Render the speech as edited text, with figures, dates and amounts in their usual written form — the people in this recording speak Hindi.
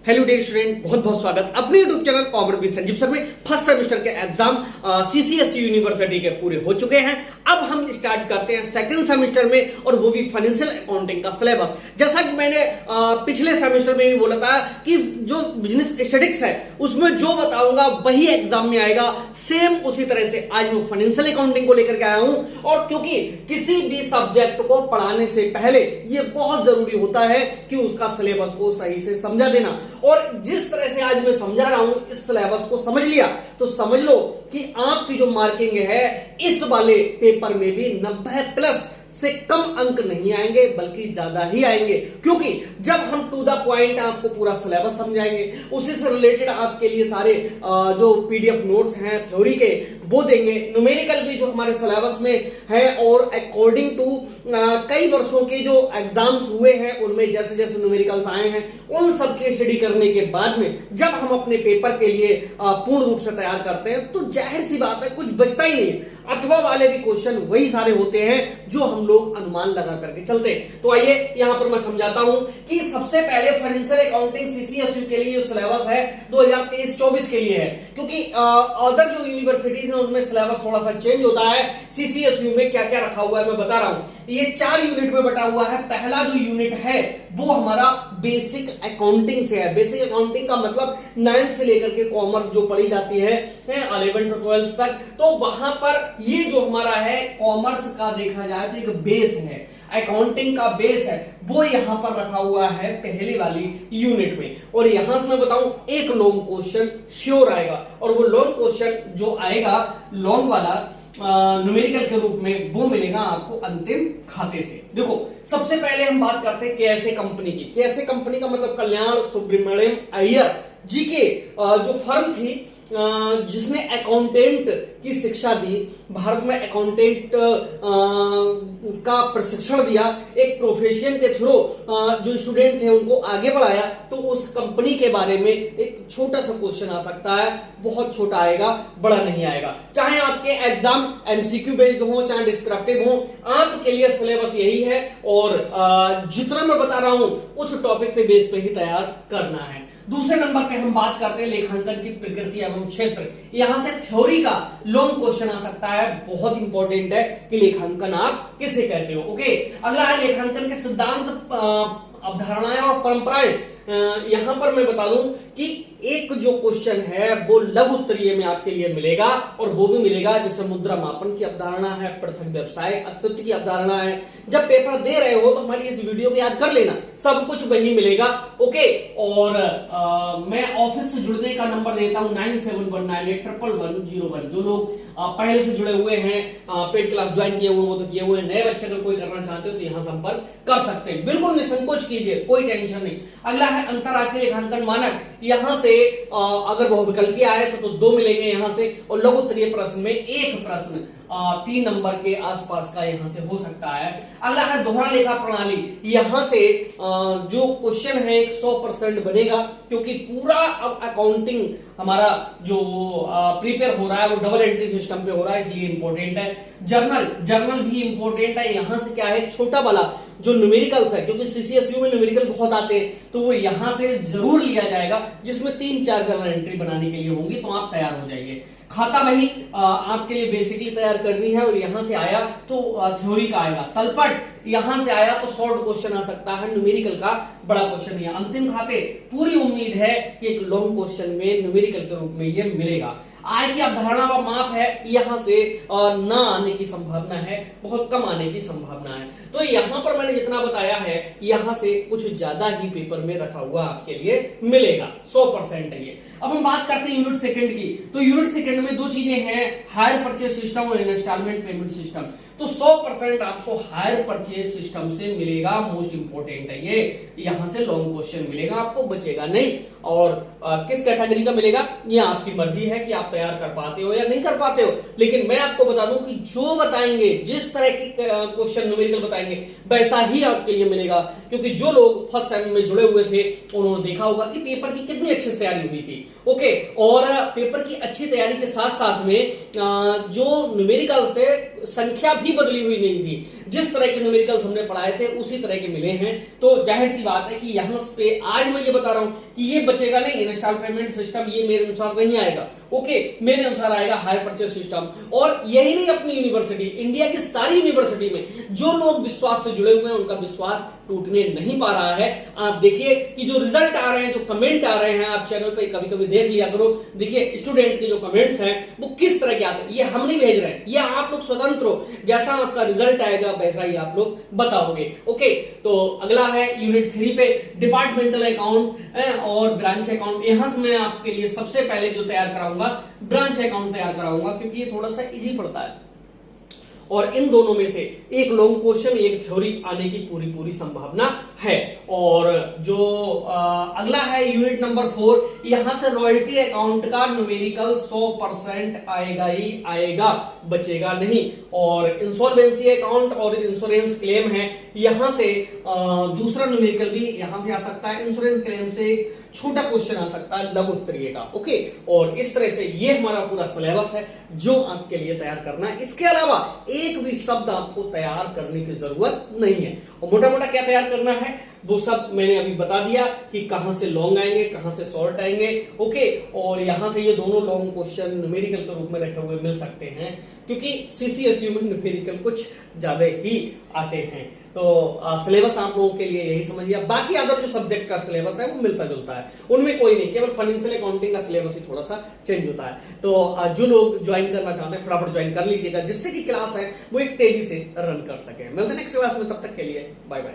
हेलो डियर स्टूडेंट, बहुत बहुत स्वागत अपने YouTube channel commerce with Sanjeev sir में। फर्स्ट सेमेस्टर के एग्जाम सीसीएसई यूनिवर्सिटी के पूरे हो चुके हैं। अब हम स्टार्ट करते हैं सेकंड सेमेस्टर में, और वो भी फाइनेंशियल अकाउंटिंग का सिलेबस। जैसा कि मैंने पिछले सेमेस्टर में भी बोला था कि जो बिजनेस स्टैटिस्टिक्स है उसमें जो बताऊंगा वही एग्जाम में आएगा, सेम उसी तरह से आज मैं फाइनेंशियल अकाउंटिंग को लेकर के आया हूं। और क्योंकि किसी भी सब्जेक्ट को पढ़ाने से पहले ये बहुत जरूरी होता है कि उसका सिलेबस को सही से समझा देना, और जिस तरह से आज मैं समझा रहा हूं, इस सिलेबस को समझ लिया तो समझ लो कि आपकी जो मार्किंग है इस वाले पेपर में भी 90 प्लस से कम अंक नहीं आएंगे, बल्कि ज्यादा ही आएंगे। क्योंकि जब हम टू द पॉइंट आपको पूरा सिलेबस समझाएंगे, उसी से रिलेटेड आपके लिए सारे जो पीडीएफ नोट्स हैं थ्योरी के वो देंगे, न्यूमेरिकल भी जो हमारे सिलेबस में है, और अकॉर्डिंग टू कई वर्षों के जो एग्जाम्स हुए हैं उनमें जैसे जैसे न्यूमेरिकल्स आए हैं उन सब के स्टडी करने के बाद में जब हम अपने पेपर के लिए पूर्ण रूप से तैयार करते हैं तो जाहिर सी बात है कुछ बचता ही नहीं है। अथवा वाले भी क्वेश्चन वही सारे होते हैं जो हम लोग अनुमान लगा करके चलते हैं। तो आइए यहां पर मैं समझाता हूं कि सबसे पहले फाइनेंशियल अकाउंटिंग सीसीएसयू के लिए जो सिलेबस है 2023-24 के लिए है, क्योंकि अदर जो यूनिवर्सिटीज हैं उनमें सिलेबस थोड़ा सा चेंज होता है। सीसीएसयू में क्या क्या रखा हुआ है मैं बता रहा हूं। ये 4 यूनिट में बटा हुआ है। पहला जो यूनिट है वो हमारा बेसिक अकाउंटिंग से है। बेसिक अकाउंटिंग का मतलब 9th से लेकर के कॉमर्स जो पढ़ी जाती है 11th और 12th तक, तो वहां पर ये जो हमारा है कॉमर्स का देखा जाए तो एक बेस है, अकाउंटिंग का बेस है, वो यहां पर रखा हुआ है पहली वाली यूनिट में। और यहां से मैं बताऊं एक लॉन्ग क्वेश्चन श्योर आएगा, और वो लॉन्ग क्वेश्चन जो आएगा लॉन्ग वाला न्यूमेरिकल के रूप में वो मिलेगा आपको अंतिम खाते से। देखो सबसे पहले हम बात करते हैं केएसए कंपनी की। केएसए कंपनी का मतलब कल्याण सुब्रमण्यम अय्यर जी के जो फर्म थी जिसने अकाउंटेंट की शिक्षा दी, भारत में अकाउंटेंट का प्रशिक्षण दिया, एक प्रोफेशन के थ्रू जो स्टूडेंट थे उनको आगे बढ़ाया। तो उस कंपनी के बारे में एक छोटा सा क्वेश्चन आ सकता है, बहुत छोटा आएगा, बड़ा नहीं आएगा। चाहे आपके एग्जाम एमसीक्यू बेस्ड हो चाहे डिस्क्रिप्टिव हो, आपके लिए सिलेबस यही है, और जितना मैं बता रहा हूं उस टॉपिक पे बेस पे ही तैयार करना है। दूसरे नंबर पे हम बात करते हैं लेखांकन की प्रकृति एवं क्षेत्र। यहां से थ्योरी का लॉन्ग क्वेश्चन आ सकता है, बहुत इंपॉर्टेंट है कि लेखांकन आप किसे कहते हो। ओके, अगला है लेखांकन के सिद्धांत, अवधारणाएं और परंपराएं। यहां पर मैं बता दूं कि एक जो क्वेश्चन है वो लघु उत्तरीय में आपके लिए मिलेगा, और वो भी मिलेगा जैसे मुद्रा मापन की अवधारणा है, पृथक व्यवसाय अस्तित्व की अवधारणा है। जब पेपर दे रहे हो तो हमारी इस वीडियो को याद कर लेना, सब कुछ वही मिलेगा। ओके, और मैं ऑफिस से जुड़ने का नंबर देता हूं 9719811101। जो लोग पहले से जुड़े हुए हैं, पेड क्लास ज्वाइन किए हुए वो तो किए हुए हैं, नए बच्चे अगर कोई करना चाहते हो तो यहां संपर्क कर सकते हैं। बिल्कुल निसंकोच कीजिए, कोई टेंशन नहीं। अगला है अंतरराष्ट्रीय लेखांकन मानक। यहां से अगर बहुविकल्पीय आए तो 2 मिलेंगे यहां से, और लघु उत्तरीय प्रश्न में एक प्रश्न 3 नंबर के आसपास का यहां से हो सकता है। अगला है दोहरा लेखा प्रणाली। यहां से जो क्वेश्चन है 100% बनेगा, क्योंकि पूरा अब अकाउंटिंग हमारा जो प्रिपेयर हो रहा है वो डबल एंट्री सिस्टम पे हो रहा है, इसलिए इंपॉर्टेंट है। जर्नल भी इंपॉर्टेंट है। यहां से क्या है छोटा वाला जो न्यूमेरिकल्स है, क्योंकि सीसीएसयू में न्यूमेरिकल बहुत आते हैं, तो वो यहां से जरूर लिया जाएगा, जिसमें 3-4 जर्नल एंट्री बनाने के लिए होंगी, तो आप तैयार हो जाइए। खाता वही आपके लिए बेसिकली तैयार करनी है, और यहां से आया तो थ्योरी का आएगा। तलपट यहां से आया तो शॉर्ट क्वेश्चन आ सकता है, न्यूमेरिकल का बड़ा क्वेश्चन है। अंतिम खाते पूरी उम्मीद है कि एक लॉन्ग क्वेश्चन में न्यूमेरिकल के रूप में ये मिलेगा। आय की अवधारणा व माप है, यहां से ना आने की संभावना है, बहुत कम आने की संभावना है। तो यहां पर मैंने जितना बताया है यहां से कुछ ज्यादा ही पेपर में रखा हुआ आपके लिए मिलेगा, 100% है ये। अब हम बात करते हैं यूनिट सेकंड की। तो यूनिट सेकंड में 2 चीजें हैं, हायर परचेज सिस्टम और इंस्टॉलमेंट पेमेंट सिस्टम। तो 100% आपको हायर परचेज सिस्टम से मिलेगा, मोस्ट इंपोर्टेंट है ये। यहां से लॉन्ग क्वेश्चन मिलेगा, आपको बचेगा नहीं। और किस कैटेगरी का मिलेगा ये आपकी मर्जी है कि आप तैयार कर पाते हो या नहीं कर पाते हो, लेकिन मैं आपको बता दूं कि जो बताएंगे, जिस तरह के क्वेश्चन न्यूमेरिकल बताएंगे वैसा ही आपके लिए मिलेगा, क्योंकि जो लोग फर्स्ट सेम में जुड़े हुए थे उन्होंने देखा होगा कि पेपर की कितनी अच्छी तैयारी हुई थी। ओके, और पेपर की अच्छी तैयारी के साथ साथ में जो न्यूमेरिकल्स थे संख्या भी बदली हुई नहीं थी, जिस तरह के न्यूमेरिकल्स हमने पढ़ाए थे उसी तरह के मिले हैं। तो जाहिर सी बात है कि यहां पे आज मैं ये बता रहा हूं कि ये बचेगा नहीं, इंस्टॉलमेंट पेमेंट सिस्टम ये मेरे अनुसार नहीं आएगा। ओके, मेरे अनुसार आएगा हायर परचेज सिस्टम। और यही नहीं, अपनी यूनिवर्सिटी, इंडिया की सारी यूनिवर्सिटी में जो लोग विश्वास से जुड़े हुए हैं उनका विश्वास टूटने नहीं पा रहा है। आप देखिए कि जो रिजल्ट आ रहे हैं, जो कमेंट आ रहे हैं, आप चैनल पे कभी कभी देख लिया करो, देखिए स्टूडेंट के जो कमेंट्स हैं वो किस तरह के आते हैं। ये हम नहीं भेज रहे हैं, ये आप लोग स्वतंत्र हो, जैसा आपका रिजल्ट आएगा वैसा ही आप लोग बताओगे। ओके, तो अगला है यूनिट 3 पे डिपार्टमेंटल अकाउंट और ब्रांच अकाउंट। यहां से मैं आपके लिए सबसे पहले जो तैयार कराऊंगा ब्रांच अकाउंट तैयार कराऊंगा, क्योंकि ये थोड़ा सा इजी पड़ता है और इन दोनों में से एक लॉन्ग क्वेश्चन एक थ्योरी आने की पूरी संभावना है। और जो अगला है यूनिट नंबर 4, यहां से रॉयल्टी अकाउंट का न्यूमेरिकल 100% आएगा ही आएगा, बचेगा नहीं। और इंसॉल्वेंसी अकाउंट और इंश्योरेंस क्लेम है, यहां से दूसरा न्यूमेरिकल भी यहां से आ सकता है। इंश्योरेंस क्लेम से छोटा क्वेश्चन आ सकता है लघु उत्तरीय का। ओके, और इस तरह से ये हमारा पूरा सिलेबस है जो आपके लिए तैयार करना है। इसके अलावा एक भी शब्द आपको तैयार करने की जरूरत नहीं है। और मोटा मोटा क्या तैयार करना है वो सब मैंने अभी बता दिया कि कहां से लॉन्ग आएंगे, कहां से शॉर्ट आएंगे। ओके, और यहां से ये दोनों लॉन्ग क्वेश्चन न्यूमेरिकल के रूप में रखे हुए मिल सकते हैं, क्योंकि सीसीएसयू में न्यूमेरिकल कुछ ज्यादा ही आते हैं। तो सिलेबस आप लोगों के लिए यही समझिए। बाकी अदर जो सब्जेक्ट का सिलेबस है वो मिलता जुलता है, उनमें कोई नहीं, केवल फाइनेंशियल अकाउंटिंग का सिलेबस ही थोड़ा सा चेंज होता है। तो जो लोग ज्वाइन करना चाहते हैं फटाफट ज्वाइन कर लीजिएगा, जिससे कि क्लास है वो एक तेजी से रन कर सके। मिलते हैं नेक्स्ट क्लास में, तब तक के लिए बाय बाय।